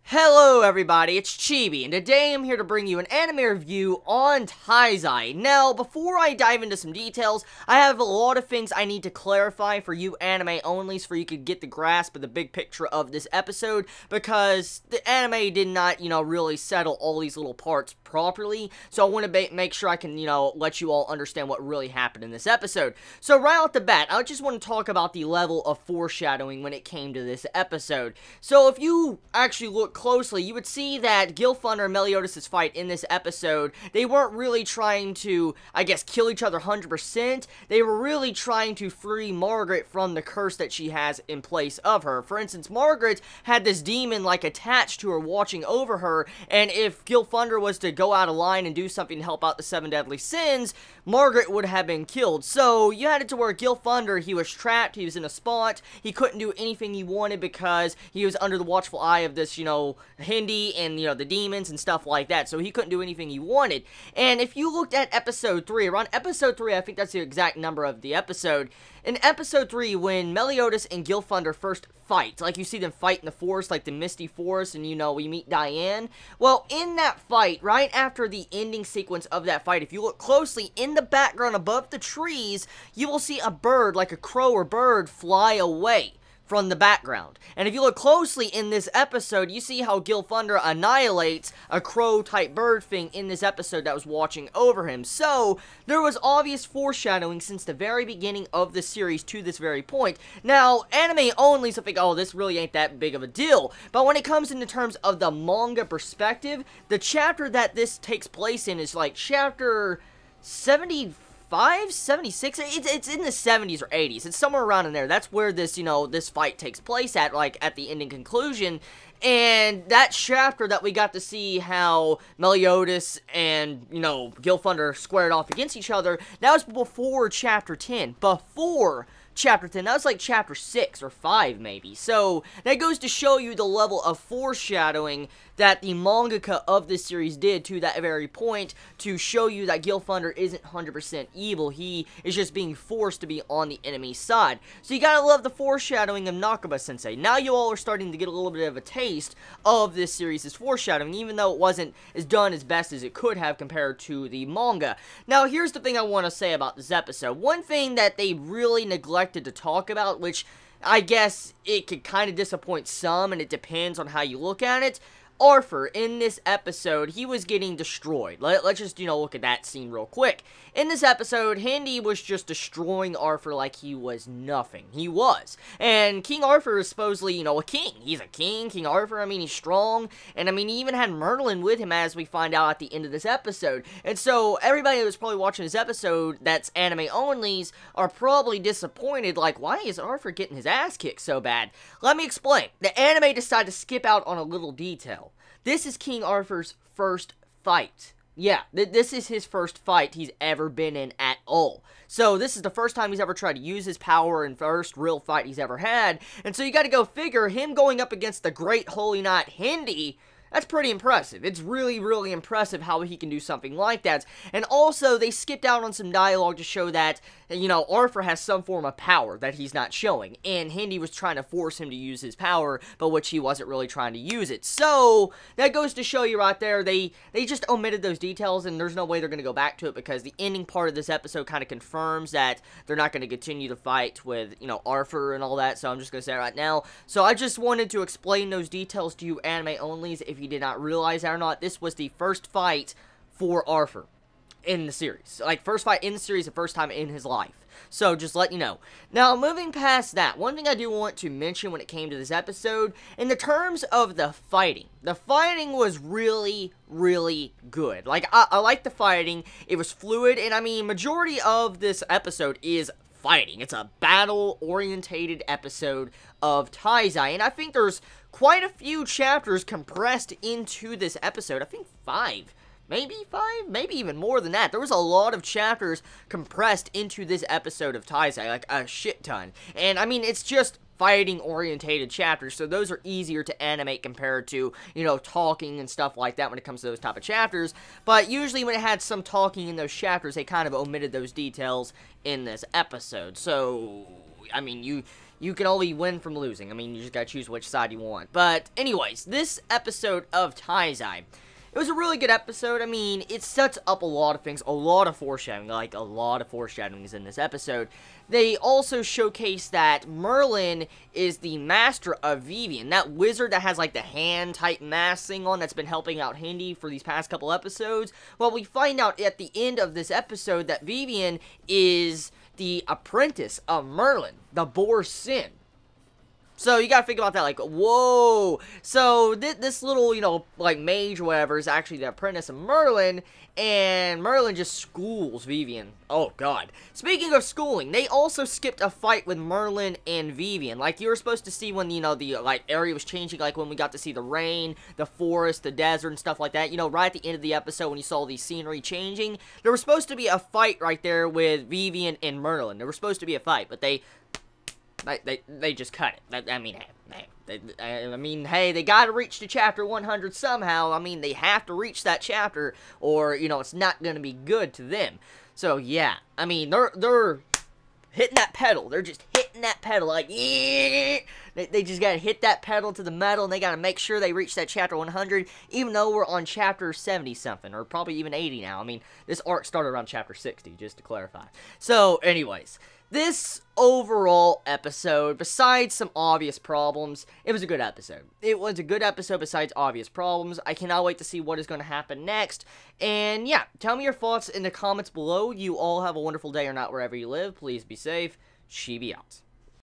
Hello everybody, it's Chibi, and today I'm here to bring you an anime review on Taizai. Now, before I dive into some details, I have a lot of things I need to clarify for you anime onlys so you could get the grasp of the big picture of this episode, because the anime did not, really settle all these little parts properly, so I want to make sure I can, let you all understand what really happened in this episode. So right off the bat, I just want to talk about the level of foreshadowing when it came to this episode. So if you actually look closely, you would see that Gilthunder and Meliodas' fight in this episode, they weren't really trying to, kill each other 100%. They were really trying to free Margaret from the curse that she has in place of her. For instance, Margaret had this demon, attached to her, watching over her, and if Gilthunder was to go out of line and do something to help out the 7 deadly sins, Margaret would have been killed. So, you had it to where Gilthunder, he was trapped, he was in a spot, he couldn't do anything he wanted because he was under the watchful eye of this, Hindi and, the demons and stuff like that, so he couldn't do anything he wanted. And if you looked at episode 3, around episode 3, I think that's the exact number of the episode, in episode 3, when Meliodas and Gilthunder first fight, you see them fight in the forest, the misty forest, and, we meet Diane, well, in that fight, right after the ending sequence of that fight, if you look closely, in the background above the trees, you will see a bird, like a crow or bird, fly away from the background. And if you look closely in this episode, you see how Gilthunder annihilates a crow-type bird thing in this episode that was watching over him. So, there was obvious foreshadowing since the very beginning of the series to this very point. Now, anime only, so think, oh, this really ain't that big of a deal. But when it comes into terms of the manga perspective, the chapter that this takes place in is chapter 75, 76, it's in the 70s or 80s, it's somewhere around in there. That's where this, this fight takes place at, at the ending conclusion, and that chapter that we got to see how Meliodas and, Gilthunder squared off against each other, that was before chapter 10, chapter 10, that was chapter 6 or 5 maybe, so that goes to show you the level of foreshadowing that the mangaka of this series did to that very point to show you that Gilthunder isn't 100% evil, he is just being forced to be on the enemy side. So you gotta love the foreshadowing of Nakaba-sensei. Now you all are starting to get a little bit of a taste of this series' foreshadowing, even though it wasn't as done as best as it could have compared to the manga. Now here's the thing I want to say about this episode. One thing that they really neglected to talk about, which I guess it could kind of disappoint some, and it depends on how you look at it, Arthur, in this episode, he was getting destroyed. Let's just, look at that scene real quick. In this episode, Hindi was just destroying Arthur like he was nothing. He was. And King Arthur is supposedly, a king. He's a king, King Arthur. he's strong. And, he even had Merlin with him, as we find out at the end of this episode. And so, everybody that was probably watching this episode that's anime onlys are probably disappointed, why is Arthur getting his ass kicked so bad? Let me explain. The anime decided to skip out on a little detail. This is King Arthur's first fight. Yeah, this is his first fight he's ever been in at all. So this is the first time he's ever tried to use his power and first real fight he's ever had. And so you gotta go figure, him going up against the great holy knight Hindi, that's pretty impressive. It's really, really impressive how he can do something like that. And also, they skipped out on some dialogue to show that, Arthur has some form of power that he's not showing. And Hindi was trying to force him to use his power, but which he wasn't really trying to use it. So, that goes to show you right there, they just omitted those details, and there's no way they're going to go back to it, because the ending part of this episode kind of confirms that they're not going to continue to fight with, Arthur and all that, so I'm just going to say it right now. So, I just wanted to explain those details to you anime onlys. If you did not realize that or not, this was the first fight for Arthur in the series. First fight in the series, the first time in his life. So, just let you know. Now, moving past that, one thing I do want to mention when it came to this episode, in the terms of the fighting was really, really good. I like the fighting. It was fluid, and majority of this episode is fighting. It's a battle-orientated episode of Taizai, and I think there's quite a few chapters compressed into this episode. I think 5. Maybe even more than that. There was a lot of chapters compressed into this episode of Taizai, a shit ton. And, it's just fighting-orientated chapters, so those are easier to animate compared to, talking and stuff like that when it comes to those type of chapters. But usually when it had some talking in those chapters, they kind of omitted those details in this episode. So, you you can only win from losing. I mean, you just gotta choose which side you want. But anyways, this episode of Taizai, it was a really good episode. I mean, it sets up a lot of things, a lot of foreshadowing, like a lot of foreshadowing is in this episode. They also showcase that Merlin is the master of Vivian, that wizard that has like the hand-type mask thing on that's been helping out Hindi for these past couple episodes. Well, we find out at the end of this episode that Vivian is the apprentice of Merlin, the Boar Sin. So, you gotta think about that, like, whoa, so, this little, you know, like, mage or whatever is actually the apprentice of Merlin, and Merlin just schools Vivian. Oh, God. Speaking of schooling, they also skipped a fight with Merlin and Vivian. Like, you were supposed to see when, you know, the, like, area was changing, like, when we got to see the rain, the forest, the desert, and stuff like that. You know, right at the end of the episode when you saw the scenery changing, there was supposed to be a fight right there with Vivian and Merlin. There was supposed to be a fight, but they just cut it. I mean, hey, they gotta reach to chapter 100 somehow. I mean, they have to reach that chapter, or, you know, it's not gonna be good to them. So, yeah, I mean, they're hitting that pedal. They're just hitting that pedal, like, they just gotta hit that pedal to the metal, and they gotta make sure they reach that chapter 100, even though we're on chapter 70-something, or probably even 80 now. I mean, this arc started around chapter 60, just to clarify. So, anyways, this overall episode, besides some obvious problems, it was a good episode. It was a good episode besides obvious problems. I cannot wait to see what is going to happen next. And yeah, tell me your thoughts in the comments below. You all have a wonderful day or not wherever you live. Please be safe. Chibi out.